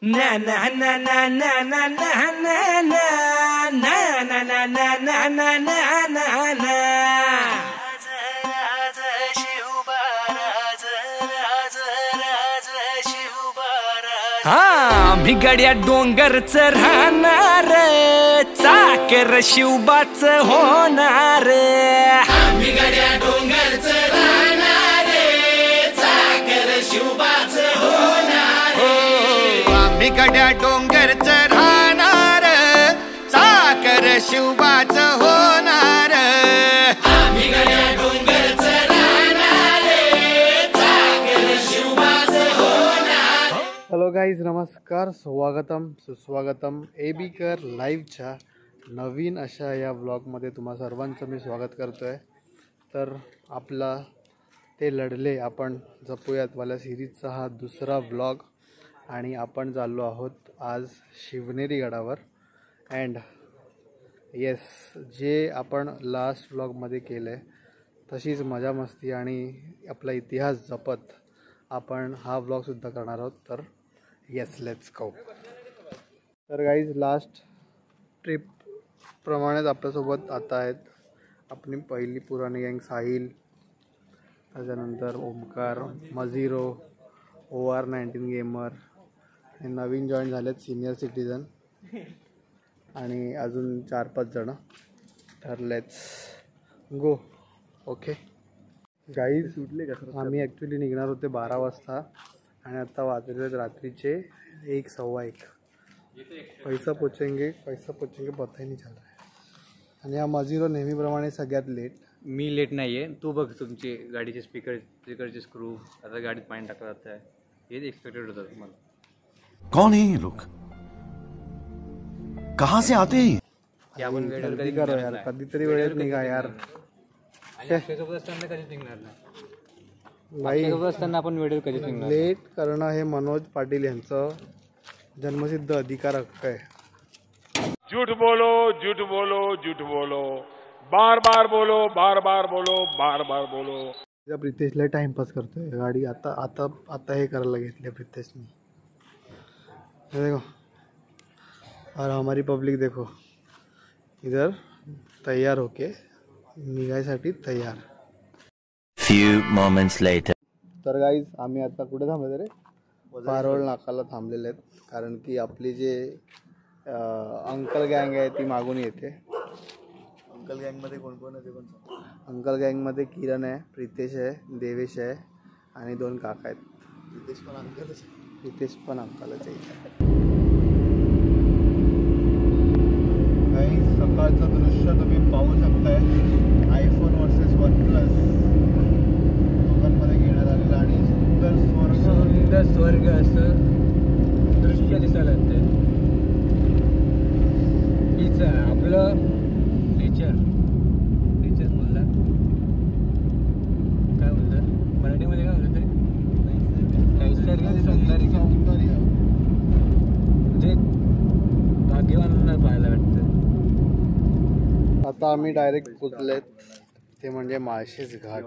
na na na na na na na na na na na na na na na na na. मी गड्या डोंगरच राहणार, चाकर शिवबाच होणार. मी गड्या डोंगरच राहणार, चाकर शिवबाच होणार. मी गड्या डोंगरच राहणार, चाकर शिवबाच होणार. मी गड्या डोंगरच राहणार, चाकर शिवबाच होणार. हॅलो गाईज, नमस्कार, स्वागतम सुस्वागतम एबीकर लाईव्हच्या नवीन अशा या व्लॉगमध्ये तुम्हा सर्वांचं मी स्वागत करतो आहे. तर आपला ते लढले आपण जपूयात वाल्या सिरीजचा हा दुसरा व्लॉग आणि आपण चाललो आहोत आज शिवनेरी गडावर. अँड येस, जे आपण लास्ट व्लॉगमध्ये केलं आहे तशीच मजा मस्ती आणि आपला इतिहास जपत आपण हा व्लॉगसुद्धा करणार आहोत. तर येस, लेट्स गो. तर गाईज, लास्ट ट्रिप प्रमाणेच आपल्यासोबत आता आहेत आपली पहिली पुराणी गँग, साहिल, त्याच्यानंतर ओमकार, मझिरो, OR19 गेमर, हे नवीन जॉईन झालेत सिनियर सिटीजन आणि अजून 4-5 जणं. तर लेट्स गो. ओके गाईज, सुटले का? आम्ही ॲक्च्युली निघणार होते 12 वाजता आणि आता वाजले रात्रीचे 1:15. पैसा पोचेंगे पता ही नहीं चल रहा है. आणि हा मझिरो नेहमीप्रमाणे सगळ्यात लेट. मी लेट नाही आहे. तू बघ, तुमची गाडीचे स्पीकरचे स्क्रू, आता गाडीत पाणी टाकलं जात आहे. हेच एक्सपेक्टेड होतं तुम्हाला. कौन है ये लोग, कहाँ से आते हैं? आपण जल्दी करो यार, कधीतरी वेळेत निघा यार. आपल्यासोबत असताना कधीच निघणार नाही. भाई, आपल्यासोबत असताना आपण वेळेवर कधीच निघणार. लेट करणं हे मनोज पाटील यांचं जन्मसिद्ध अधिकार हक्क आहे. झूठ बोलो, झूठ बोलो, झूठ बोलो, बार बार बोलो, बार बार बोलो, बार बार बोलो. प्रितेशला टाइमपास करतोय गाडी. आता आता आता हे करायला घेतले प्रितेशनी. ये देखो, और हमारी पब्लिक देखो इधर तैयार होके निघायसाठी तयार. Few moments later. तर गाईज, आम्ही आता कुठे थांबले रे? पारोळ नाकाला थांबलेले आहेत, कारण की आपली जे अंकल गँग आहे ती मागून येते. अंकल गँगमध्ये कोण कोण आहे? अंकल गँगमध्ये किरण आहे, प्रितेश आहे, देवेश आहे आणि 2 काका आहेत. प्रितेश पण अंकलच आहे. सकाळचं दृश्य तुम्ही पाहू शकताय. iPhone वर्सेस OnePlus दोघांमध्ये घेण्यात आलेलं आणि सुंदर स्वर्ग असं दृश्य दिसायला लागतंय. हीच आपलं नेचर बोलला, काय बोलतात मराठीमध्ये, काय बोलतात नैसर्गिक सौंदर्य म्हणजे भाग्यवानांना पाहायला वाटतं. आता आम्ही डायरेक्ट पोचलेत, ते म्हणजे माळशेज घाट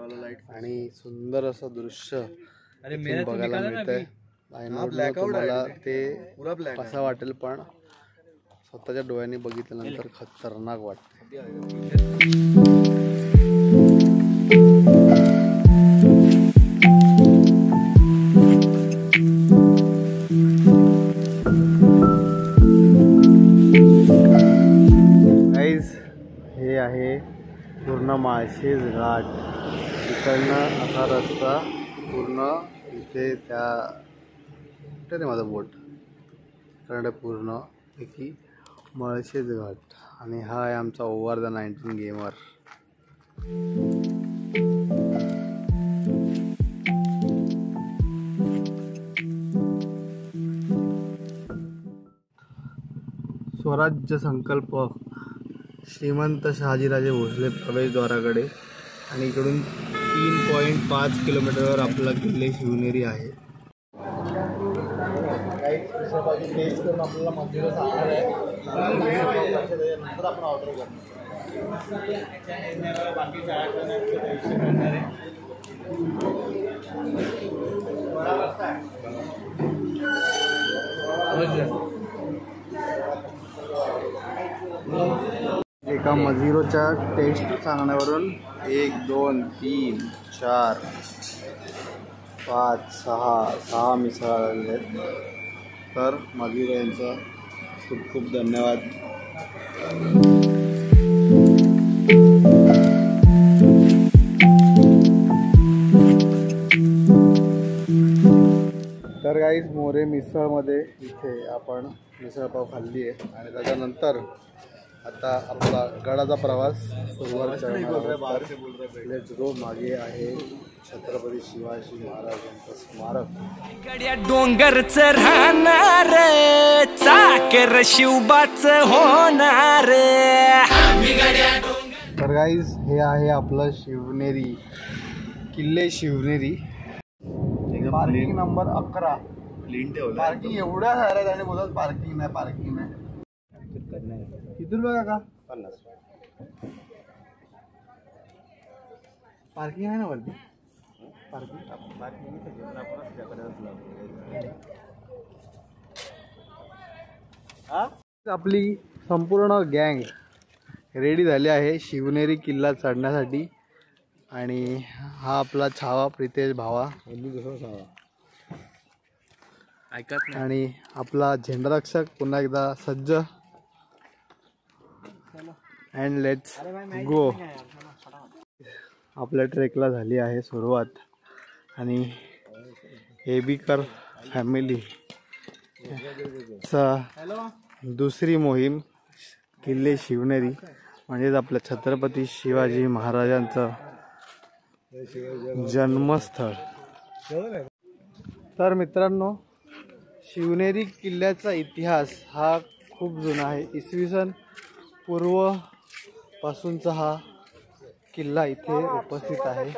आणि सुंदर असं दृश्य बघायला मिळतंय. तुम्हाला ते कसं वाटेल, पण स्वतःच्या डोळ्यांनी बघितल्यानंतर खतरनाक वाटते. हे आहे पूर्ण माळशेज घाट. इकडनं असा रस्ता पूर्ण इथे त्या कुठे नाही माझा बोट, इकडे पूर्ण पैकी माळशेज घाट. आणि हा आहे आमचा OR19 गेमर. स्वराज्य संकल्प श्रीमंत शहाजीराजे भोसले प्रवेशद्वाराकडे आणि इकडून 3.5 किलोमीटरवर आपला किल्ले शिवनेरी आहे. टेस्ट करून आपल्याला मझिरो सांगणार आहे, नंतर आपण ऑर्डर करणार. बाकीच्या एका मजिरोच्या टेस्ट सांगण्यावरून 1 2 3 4 5 6 मिसळ आलेले आहेत. तर मजिरो यांचा खूप खूप धन्यवाद. तर गाईज मोरे मिसळमध्ये इथे आपण मिसळपाव खाल्ली आहे आणि त्याच्यानंतर आता आपला गडाचा प्रवास सुरुवात करणार. Let's go. मागे आहे छत्रपती शिवाजी महाराजांचं स्मारक. गड्या डोंगरच राहणार चाकर शिवबाच होणार. तर गाईज हे आहे आपलं शिवनेरी किल्ले शिवनेरी. Parking number 11. पार्किंग एवढ्या साऱ्या त्याने बोलत पार्किंग नाही. किती रुपये का 50 पार्किंग आहे ना वरती. आपली संपूर्ण गँग रेडी झाली आहे शिवनेरी किल्ला चढण्यासाठी. आणि हा आपला छावा प्रितेश भावा ऐकत आणि आपला झेंडारक्षक पुन्हा एकदा सज्ज. And let's go. आपल्या ट्रेकला झाली आहे सुरुवात आणि एबीकर फॅमिली दुसरी मोहीम किल्ले शिवनेरी म्हणजेच आपल्या छत्रपती शिवाजी महाराजांचं जन्मस्थळ. तर मित्रांनो, शिवनेरी किल्ल्याचा इतिहास हा खूप जुना आहे. इसवी सन पूर्व पासूनचा हा किल्ला इथे उपस्थित आहे.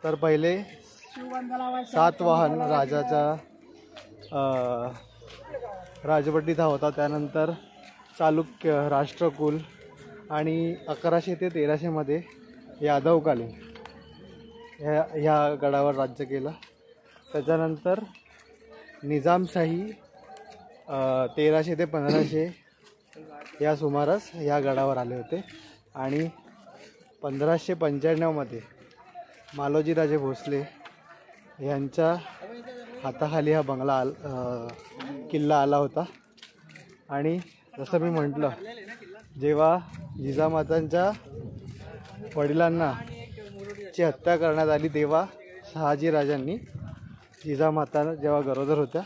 तर पहिले सातवाहन राजाचा राजवटीत हा होता. त्यानंतर चालुक्य राष्ट्रकुल आणि 1100 ते 1300 मध्ये यादवकालीन ह्या गडावर राज्य केलं. त्याच्यानंतर निजामशाही 1300 ते 1500 या सुमारास या गडावर आले होते. आणि 1595 मध्ये मालोजीराजे भोसले यांच्या हाताखाली हा बंगला किल्ला आला होता. आणि जसं मी म्हटलं, जेव्हा जिजामातांच्या वडिलांना ची हत्या करण्यात आली तेव्हा शहाजीराजांनी जिजामाता जेव्हा गरोदर होत्या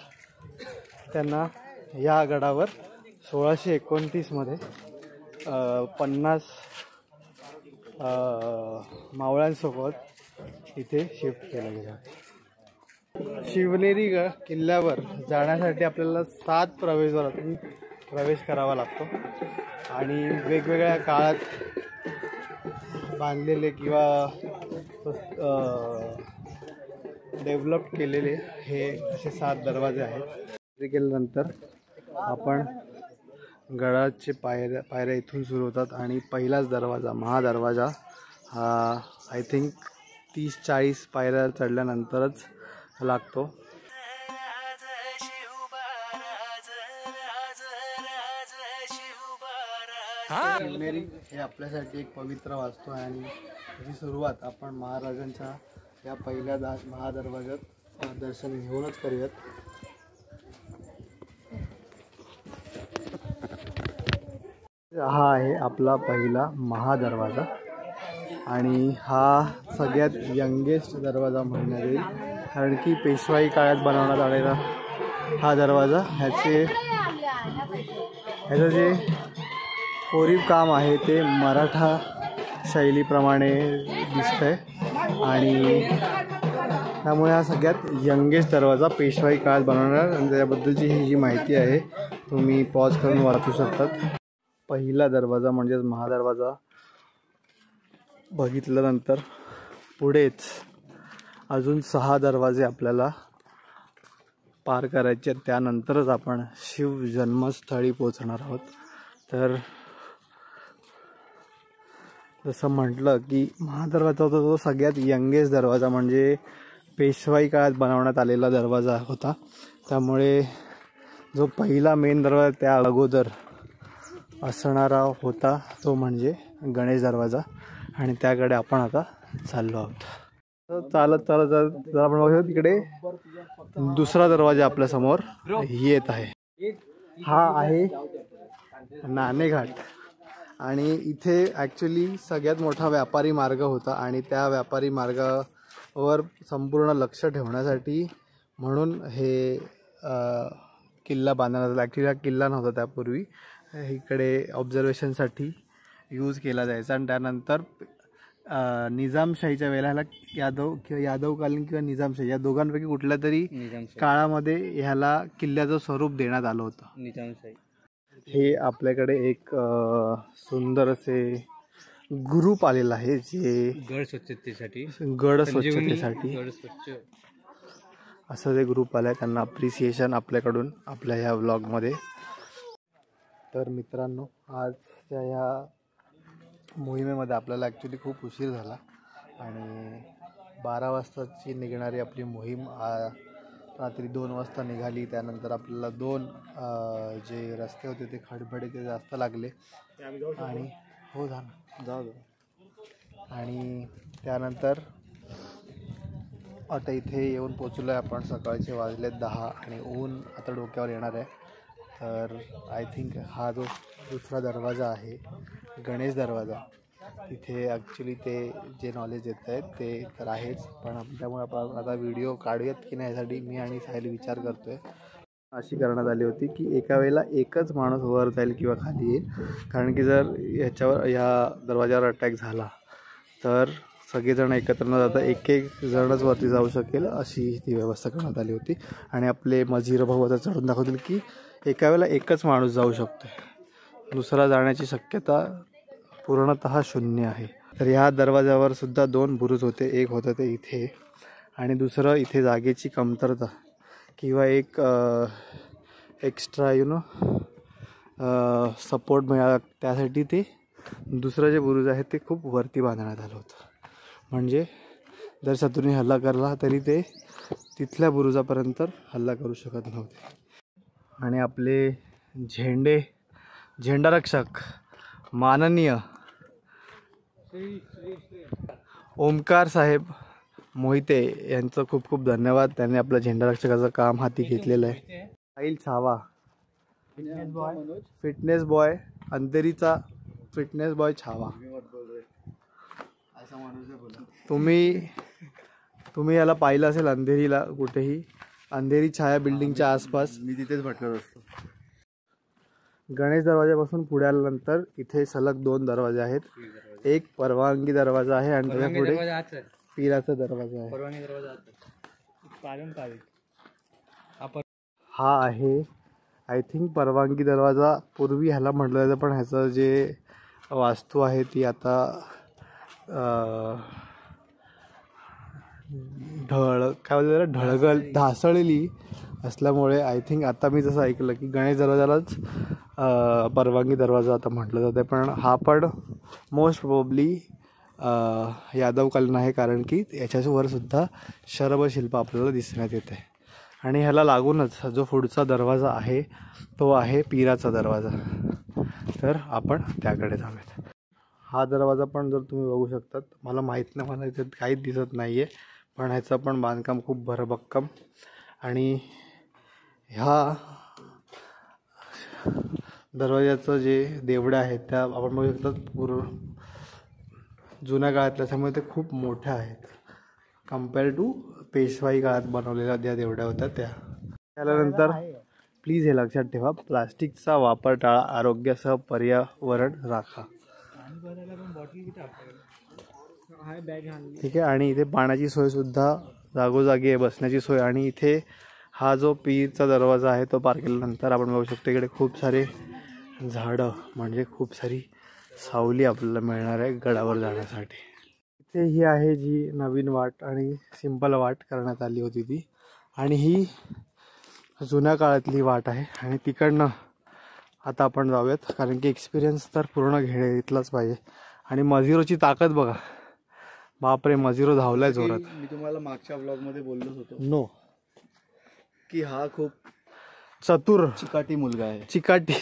त्यांना या गडावर 1629 मध्ये 50 मावळ्यांसोबत इथे शिफ्ट केलं गेलं. शिवनेरी किल्ल्यावर जाण्यासाठी आपल्याला 7 प्रवेशद्वारातून प्रवेश करावा लागतो. आणि वेगवेगळ्या काळात बांधलेले किंवा डेव्हलप केलेले हे असे 7 दरवाजे आहेत. केल्यानंतर आपण गडाचे पायऱ्या इथून सुरू होतात आणि पहिलाच दरवाजा महादरवाजा हा आय थिंक 30-40 पायऱ्या चढल्यानंतरच लागतो. शिवनेरी हे आपल्यासाठी एक पवित्र वास्तू आहे आणि त्याची सुरुवात आपण महाराजांच्या या पहिल्या महादरवाज्यात दर्शन घेऊनच करूयात. हा आहे आपला पहिला महादरवाजा आणि हा सगळ्यात यंगेस्ट दरवाजा म्हणण्यात येईल, कारण की पेशवाई काळात बनवण्यात आलेला हा दरवाजा. ह्याचं जे कोरीव काम आहे ते मराठा शैलीप्रमाणे दिसतंय आणि त्यामुळे हा सगळ्यात यंगेस्ट दरवाजा पेशवाई काळात बनवणार. आणि त्याबद्दलची ही जी माहिती आहे तुम्ही पॉज करून वाचू शकतात. पहिला दरवाजा म्हणजेच महादरवाजा बघितल्यानंतर पुढेच अजून 6 दरवाजे आपल्याला पार करायचे. त्यानंतरच आपण शिव जन्मस्थळी पोचणार आहोत. तर जसं म्हटलं की महादरवाजा होता तो सगळ्यात यंगेस्ट दरवाजा, म्हणजे पेशवाई काळात बनवण्यात आलेला दरवाजा होता. त्यामुळे जो पहिला मेन दरवाजा त्या अगोदर असणारा होता तो म्हणजे गणेश दरवाजा, आणि त्याकडे आपण आता चाललो आहोत. चालत चालत जर आपण बघतो तिकडे दुसरा दरवाजा आपल्या समोर येत आहे. हा आहे नाणेघाट, आणि इथे ॲक्च्युली सगळ्यात मोठा व्यापारी मार्ग होता, आणि त्या व्यापारी मार्गावर संपूर्ण लक्ष ठेवण्यासाठी म्हणून हे किल्ला बांधण्यात आला. ॲक्च्युली हा किल्ला नव्हता त्यापूर्वी, इकडे ऑब्झर्वेशनसाठी यूज केला जायचा. आणि त्यानंतर निजामशाहीच्या वेळेला ह्याला यादवकालीन किंवा निजामशाही या दोघांपैकी कुठल्या तरी काळामध्ये ह्याला किल्ल्याचं स्वरूप देण्यात आलं होतं. निजामशाही. हे आपल्याकडे एक सुंदर असे ग्रुप आलेला आहे जे गड स्वच्छतेसाठी असं जे ग्रुप आलं आहे, त्यांना अप्रिसिएशन आपल्याकडून आपल्या ह्या व्लॉगमध्ये. तर मित्रांनो, आजच्या ह्या मोहिमेमध्ये आपल्याला ॲक्च्युली खूप उशीर झाला, आणि 12 वाजताची निघणारी आपली मोहीम रात्री 2 वाजता निघाली. त्यानंतर आपल्याला 2 जे रस्ते होते ते खडबडे ते जास्त लागले, आणि हो जाऊ. आणि त्यानंतर आता इथे येऊन पोचलो आहे आपण. सकाळचे वाजले 10 आणि ऊन आता डोक्यावर येणार आहे. तर आय थिंक हा जो दुसरा दरवाजा आहे गणेश दरवाजा, तिथे ॲक्च्युली ते जे नॉलेज देत आहेत ते तर आहेच, पण त्यामुळे आपण आता व्हिडिओ काढूयात की नाही यासाठी मी आणि साहिल विचार करतो आहे. अशी करण्यात आली होती की एका वेळेला एकच माणूस वर जाईल किंवा खाली येईल, कारण की जर ह्या दरवाजावर अटॅक झाला तर सगळेजण एकत्र न जाता एक जणच वरती जाऊ शकेल, अशी ती व्यवस्था करण्यात आली होती. आणि आपले मजीर भाऊ आता चढून दाखवतील की एका वेळेला एकच माणूस जाऊ शकतो, दुसरा जाण्याची शक्यता पूर्णतः शून्य आहे. तर ह्या दरवाजावर सुद्धा 2 बुरुज होते. एक होतं ते इथे, आणि दुसरं इथे जागेची कमतरता किंवा एक एक्स्ट्रा सपोर्ट मिळाला त्यासाठी ते दुसरं जे बुरुज आहे ते खूप वरती बांधण्यात आलं होतं. म्हणजे जर शत्रूने हल्ला करला तरी ते तिथल्या बुरुजापर्यंत हल्ला करू शकत नव्हते. आणि आपले झेंडारक्षक माननीय ओमकार साहेब मोहिते यांचं खूप खूप धन्यवाद. त्यांनी आपलं झेंडारक्षकाचं काम हाती घेतलेलं आहे. साहिल छावा फिटनेस बॉय, अंधेरीचा फिटनेस बॉय छावा. तुम्ही याला पाहिलं असेल अंधेरीला, कुठेही अंधेरी छाया बिल्डिंगच्या आसपास. मी तिथेच भटकत असतो. गणेश दरवाजापासून पुढे आल्यानंतर इथे सलग 2 दरवाजे आहेत. एक परवानगी दरवाजा आहे आणि त्याच्या पुढे पीराचा दरवाजा आहे. हा आहे आय थिंक परवानगी दरवाजा. पूर्वी ह्याला म्हटलं जातं, पण ह्याचं जे वास्तू आहे ती आता ढासळलेली असल्यामुळे आय थिंक आता मी जसं ऐकलं की गणेश दरवाजालाच परवानगी दरवाजा आता म्हटलं जातं. पण हा पण मोस्ट प्रोबेबली यादवकालीन आहे, कारण की याच्यावर सुद्धा शरभशिल्प आपल्याला दिसण्यात येते. आणि ह्याला लागूनच जो पुढचा दरवाजा आहे तो आहे पीराचा दरवाजा. तर आपण त्याकडे जाऊयात. हा दरवाजा पण जर तुम्ही बघू शकतात, मला माहीत नाही, मला इथे काहीच दिसत नाही आहे, पण ह्याचं पण बांधकाम खूप भरभक्कम. आणि ह्या दरवाजाचं जे देवड्या आहेत त्या आपण बघू शकतात जुन्या काळातल्या, त्यामुळे ते खूप मोठ्या आहेत कम्पेअर टू पेशवाई काळात बनवलेल्या ज्या देवड्या होत्या त्या. त्यानंतर प्लीज हे लक्षात ठेवा, प्लास्टिकचा वापर टाळा, आरोग्यासह पर्यावरण राखा. ठीक आहे. आणि इथे पाण्याची सोयसुद्धा जागोजागी आहे, बसण्याची सोय. आणि इथे हा जो पीरचा दरवाजा आहे तो पार केल्यानंतर आपण बघू शकतो इकडे खूप सारे झाडं, म्हणजे खूप सारी सावली आपल्याला मिळणार आहे गडावर जाण्यासाठी. इथे ही आहे जी नवीन वाट आणि सिंपल वाट करण्यात आली होती ती, आणि ही जुन्या काळातली वाट आहे. आणि तिकडनं आता आपण जाऊयात, कारण की एक्सपिरियन्स तर पूर्ण घेतलाच पाहिजे. आणि मजिरोची ताकद बघा, बापरे, मजिरो धावलाय जोरात. मी तुम्हाला मागच्या ब्लॉगमध्ये बोललोच होतो नो की हा खूप चतुर चिकाटी मुलगा आहे. चिकाटी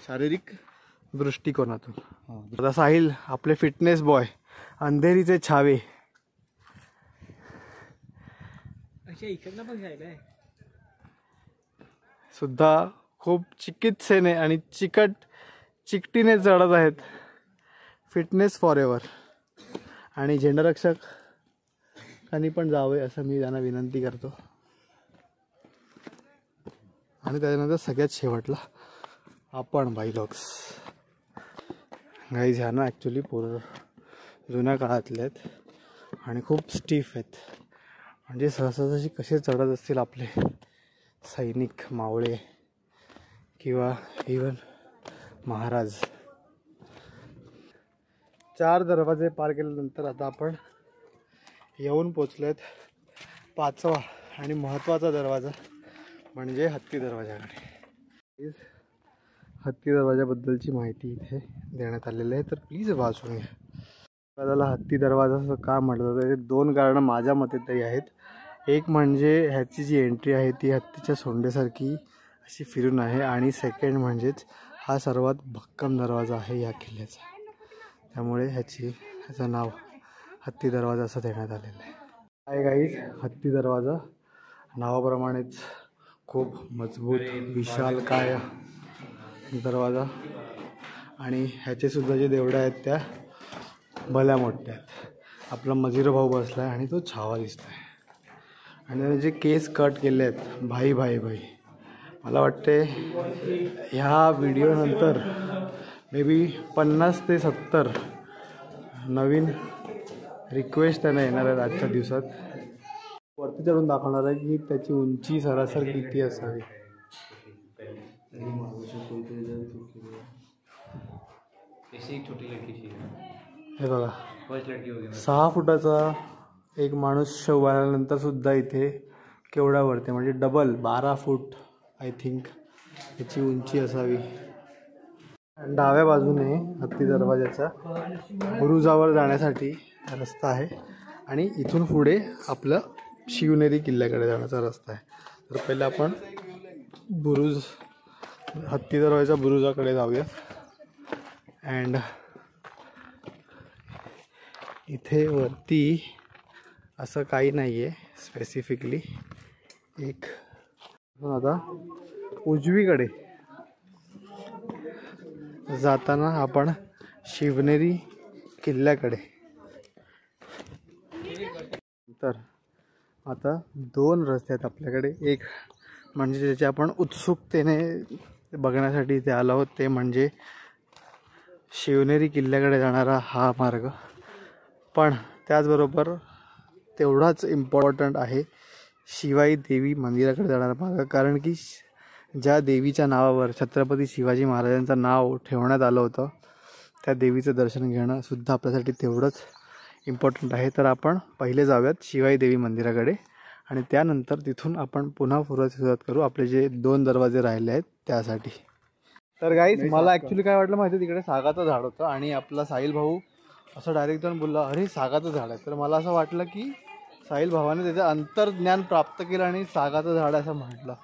शारीरिक दृष्टिकोनातून. आता साहिल आपले फिटनेस बॉय, अंधेरीचे छावे. सुद्धा खूप चिकित्सेने आणि चिकटीने चढत आहेत. Fitness for ever. आणि झेंडारक्षक त्यांनी पण जावे असं मी त्यांना विनंती करतो. आणि त्याच्यानंतर सगळ्यात शेवटला आपण बाई लॉक्स. गाईज ह्या ना ॲक्च्युली जुन्या काळातले आहेत आणि खूप स्टीफ आहेत. म्हणजे सहसाहजी कसे चढत असतील आपले सैनिक, मावळे किंवा इवन महाराज. 4 दरवाजे पार केल्यानंतर आता आपण येऊन पोचलो आहेत 5वा आणि महत्त्वाचा दरवाजा म्हणजे हत्ती दरवाजाकडे. हत्ती दरवाजाबद्दलची माहिती इथे देण्यात आलेली आहे, तर प्लीज वाचून घ्या. त्याला हत्ती दरवाजा असं का म्हटलं तर 2 कारणं माझ्या मते तरी आहेत. एक म्हणजे ह्याची जी एंट्री आहे ती हत्तीच्या सोंडेसारखी अशी फिरून आहे, आणि सेकंड म्हणजेच हा सर्वात भक्कम दरवाजा आहे या किल्ल्याचा. त्यामुळे ह्याचं नाव हत्ती दरवाजा असं देण्यात आलेलं आहे. गाईज हत्ती दरवाजा नावाप्रमाणेच खूप मजबूत विशालकाय दरवाजा, आणि ह्याचेसुद्धा जे देवड्या आहेत त्या भल्या मोठ्या आहेत. आपला मजीर भाऊ बसला आहे आणि तो छावा दिसतो आहे. आणि त्याने जे केस कट केले आहेत भाई भाई भाई, मला वाटते ह्या व्हिडिओनंतर मे बी 50 ते 70 नवीन रिक्वेस्ट त्यांना येणार आहेत आजच्या दिवसात. वरती चढून दाखवणार आहे की त्याची उंची सरासर किती असावी. हे बघा 6 फुटाचा एक माणूस शवल्यानंतर सुद्धा इथे केवढा वरते, म्हणजे डबल 12 फूट आय थिंक याची उंची असावी. डाव्या बाजूने हत्ती दरवाजाच्या बुरुजावर जाण्यासाठी रस्ता आहे आणि इथून पुढे आपलं शिवनेरी किल्ल्याकडे जाण्याचा रस्ता आहे. तर पहिले आपण हत्ती दरवाजाच्या बुरुजाकडे जाऊया. अँड इथे वरती असं काही नाही आहे स्पेसिफिकली. एक आता उजवीकडे जाताना आपण शिवनेरी किल्ल्याकडे. तर आता 2 रस्ते आहेत आपल्याकडे. एक म्हणजे ज्याचे आपण उत्सुकतेने बघण्यासाठी इथे आलो आहोत ते म्हणजे शिवनेरी किल्ल्याकडे जाणारा हा मार्ग, पण त्याचबरोबर तेवढाच इम्पॉर्टंट आहे शिवाई देवी मंदिराकडे जाणारा मार्ग. कारण की ज्या देवीच्या नावावर छत्रपती शिवाजी महाराजांचं नाव ठेवण्यात आलं होतं त्या देवीचं दर्शन घेणं सुद्धा आपल्यासाठी तेवढंच इम्पॉर्टंट आहे. तर आपण पहिले जाऊयात शिवाई देवी मंदिराकडे आणि त्यानंतर तिथून आपण पुन्हा सुरुवात करू आपले जे 2 दरवाजे राहिले आहेत त्यासाठी. तर गाईज मला ॲक्च्युली काय वाटलं माहिती, तिकडे सागाचं झाड होतं आणि आपला साहिल भाऊ असं डायरेक्ट जाऊन बोलला अरे सागाचं झाड आहे. तर मला असं वाटलं की साहिल भावाने त्याचं अंतर्ज्ञान प्राप्त केलं आणि सागाचं झाड असं म्हटलं.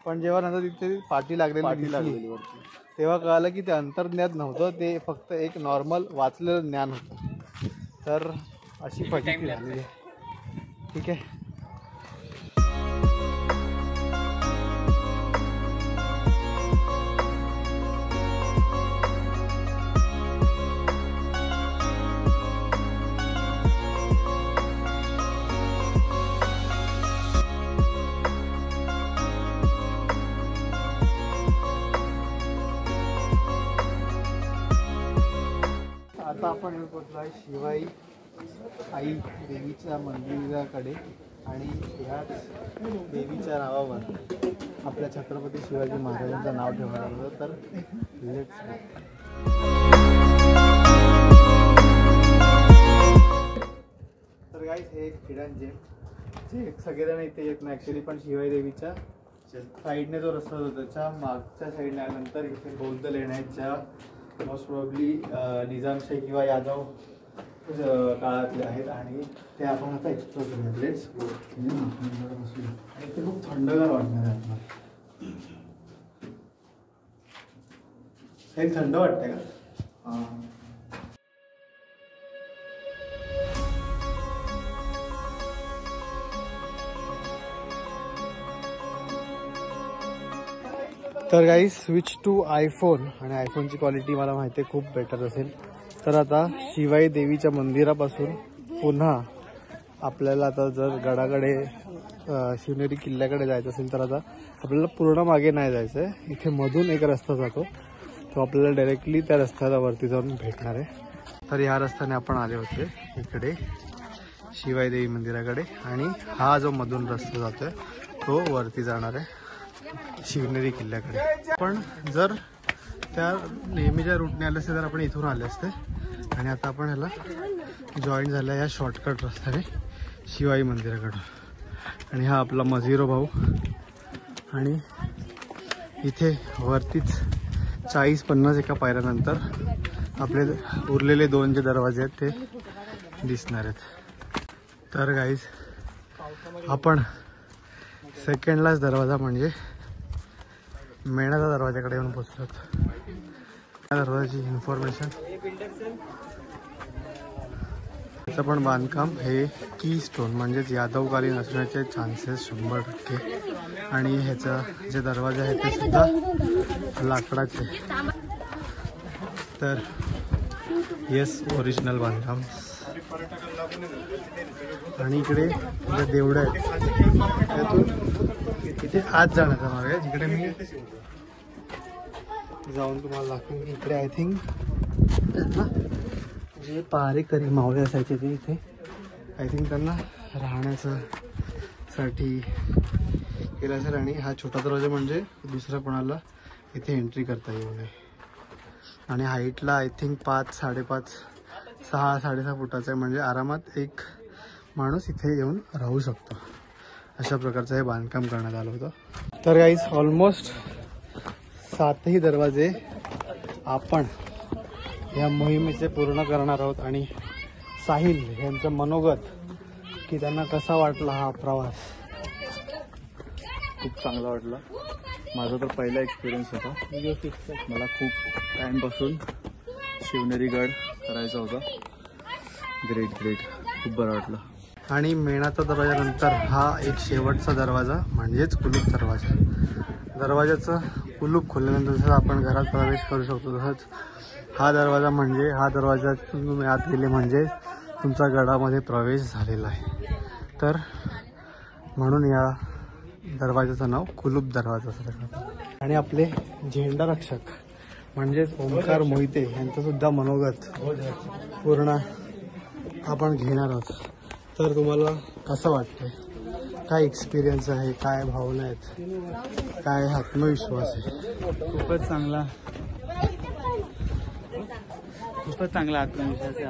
पण जेव्हा नंतर तिथे पाठी लागलेली तेव्हा कळालं की ते अंतर्ज्ञान नव्हतं, ते फक्त एक नॉर्मल वाचलेलं ज्ञान होतं. तर अशी फजिती झाली आहे. ठीक आहे. आता आपण येऊन पोचलो आहे शिवाई आई देवीच्या मंदिराकडे आणि ह्याच देवीच्या नावावर आपल्या छत्रपती शिवाजी महाराजांचं नाव ठेवण्यात आलं होतं. तर लेट्स गो. तर गाईज हे एक हिडन जेम जे सगळेजण इथे येत नाही ॲक्च्युली, पण शिवाई देवीच्या साईडने जो रस्ता होता त्याच्या मागच्या साईडने आल्यानंतर इथे बौद्ध लेण्यांच्या मोस्ट प्रॉब्ली निजामशाही किंवा यादव काळातले आहेत आणि ते आपण आता एक्सप्लोर करूया. Let's go. आणि ते खूप थंडगार वाटणार आहे आपल्याला. काही थंड वाटतंय का? हां. तर गाईज स्विच टू आयफोन. आणि आयफोनची क्वालिटी मला माहिती आहे खूप बेटर असेल. तर आता शिवाई देवीच्या मंदिरापासून पुन्हा आपल्याला आता जर गडाकडे शिवनेरी किल्ल्याकडे जायचं असेल तर आता आपल्याला पूर्ण मागे नाही जायचं आहे. इथे मधून एक रस्ता जातो तो आपल्याला डायरेक्टली त्या रस्त्याला वरती जाऊन भेटणार आहे. तर ह्या रस्त्याने आपण आले होते इकडे शिवाई देवी मंदिराकडे आणि हा जो मधून रस्ता जातोय तो वरती जाणार आहे शिवनेरी किल्ल्याकडे. पण जर त्या नेहमीच्या रूटने आले असते तर आपण इथून आले असते आणि आता आपण ह्याला जॉईन झाला या शॉर्टकट रस्त्याने शिवाई मंदिराकडून. आणि हा आपला मझिरो भाऊ आणि इथे वरतीच 40-50 एका पायऱ्यानंतर आपले उरलेले 2 जे दरवाजे आहेत ते दिसणार आहेत. तर गाईज आपण सेकंड दरवाजा म्हणजे मेणाचा दरवाजाकडे येऊन पोहोचलो. त्या दरवाजाची इन्फॉर्मेशन, त्याचं पण बांधकाम हे की स्टोन म्हणजेच यादवकालीन असण्याचे चान्सेस 100%. आणि ह्याचा जे दरवाजा आहे ते सुद्धा लाकडाचे. तर येस ओरिजिनल बांधकाम. आणि इकडे जे देवडं आहेत त्यातून इथे आत जाण्याचा मार्ग आहे जिकडे मी जाऊन तुम्हाला दाखवेन. इकडे आय थिंक जे पहारेकरी मावळे असायचे ते इथे आय थिंक त्यांना राहण्यासाठी केलं असेल. आणि हा छोटा दरवाजा म्हणजे दुसऱ्या कोणाला इथे एंट्री करता येऊ नये. आणि हाईटला आय थिंक 5-6.5 फुटाचा आहे म्हणजे आरामात एक माणूस इथे येऊन राहू शकतो. अशा प्रकारचं हे बांधकाम करण्यात आलं होतं. तर गाईज ऑलमोस्ट 7ही दरवाजे आपण या मोहिमेचे पूर्ण करणार आहोत. आणि साहिल यांचं मनोगत की त्यांना कसा वाटला हा प्रवास. खूप चांगला वाटला. माझा तर पहिला एक्सपिरियन्स होता. मला खूप टाईमपासून शिवनेरी गड करायचा होता. ग्रेट खूप बरं वाटलं. आणि मेणाचा दरवाजानंतर हा एक शेवटचा दरवाजा म्हणजेच कुलूप दरवाजा. दरवाजाचं कुलूप खोलल्यानंतर जसं आपण घरात प्रवेश करू शकतो तसंच हा दरवाजा म्हणजे हा दरवाजा तुम्ही आत गेले म्हणजे तुमचा गडामध्ये प्रवेश झालेला आहे. तर म्हणून या दरवाजाचं नाव कुलूप दरवाजा असं. आणि आपले झेंडा रक्षक म्हणजेच ओंकार मोहिते यांचं सुद्धा मनोगत पूर्ण आपण घेणार आहोत. तर तुम्हाला कसं वाटतंय, काय एक्सपिरियन्स आहे, काय भावना आहेत, काय आत्मविश्वास आहे? खूपच चांगला आत्मविश्वास आहे.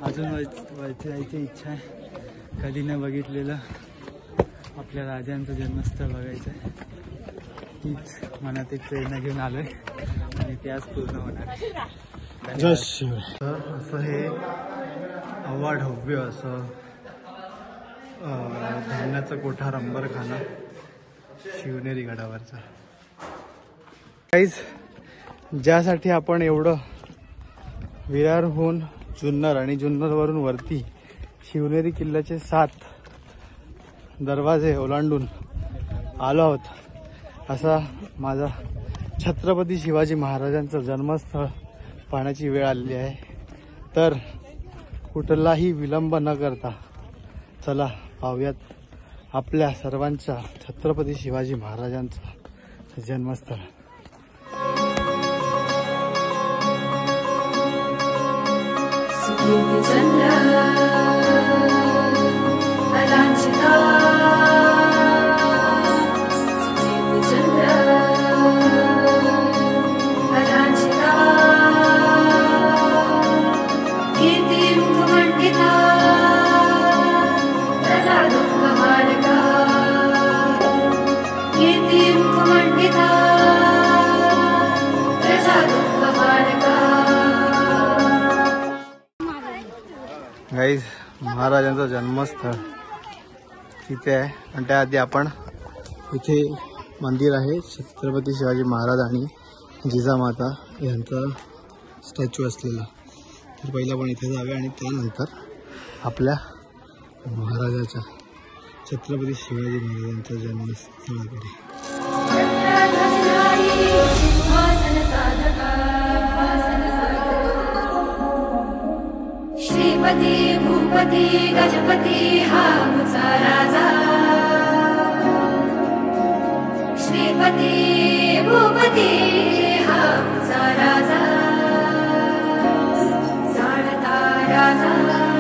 अजून जायची इच्छा आहे. कधी न बघितलेलं आपल्या राजांचं जन्मस्थळ बघायचं आहे. तीच मनात एक प्रेरणा घेऊन आलोय आणि ते आज पूर्ण होणार आहे. जय शिवराय. तर असं हे अवाढव्य असं धान्याचा कोठार अंबरखाना शिवनेरी गडावरचा. काहीच ज्यासाठी आपण एवढं विरारहून जुन्नर आणि जुन्नरवरून वरती शिवनेरी किल्ल्याचे 7 दरवाजे ओलांडून आलो आहोत, असा माझा छत्रपती शिवाजी महाराजांचं जन्मस्थळ पाहण्याची वेळ आलेली आहे. तर कुठलाही विलंब न करता चला पाहूयात आपल्या सर्वांच्या छत्रपती शिवाजी महाराजांचं जन्मस्थळ. महाराजांचं जन्मस्थळ तिथे आहे. आणि त्याआधी आपण इथे मंदिर आहे छत्रपती शिवाजी महाराज आणि जिजामाता यांचा स्टॅच्यू असलेला. तर पहिला आपण इथे जाऊया आणि त्यानंतर आपल्या महाराजाच्या छत्रपती शिवाजी महाराजांच्या जन्मस्थळाकडे. श्रीपती भूपती गजपती हा मुचा राजा. श्रीपती भूपती हा मुचा राजा. जाणता राजा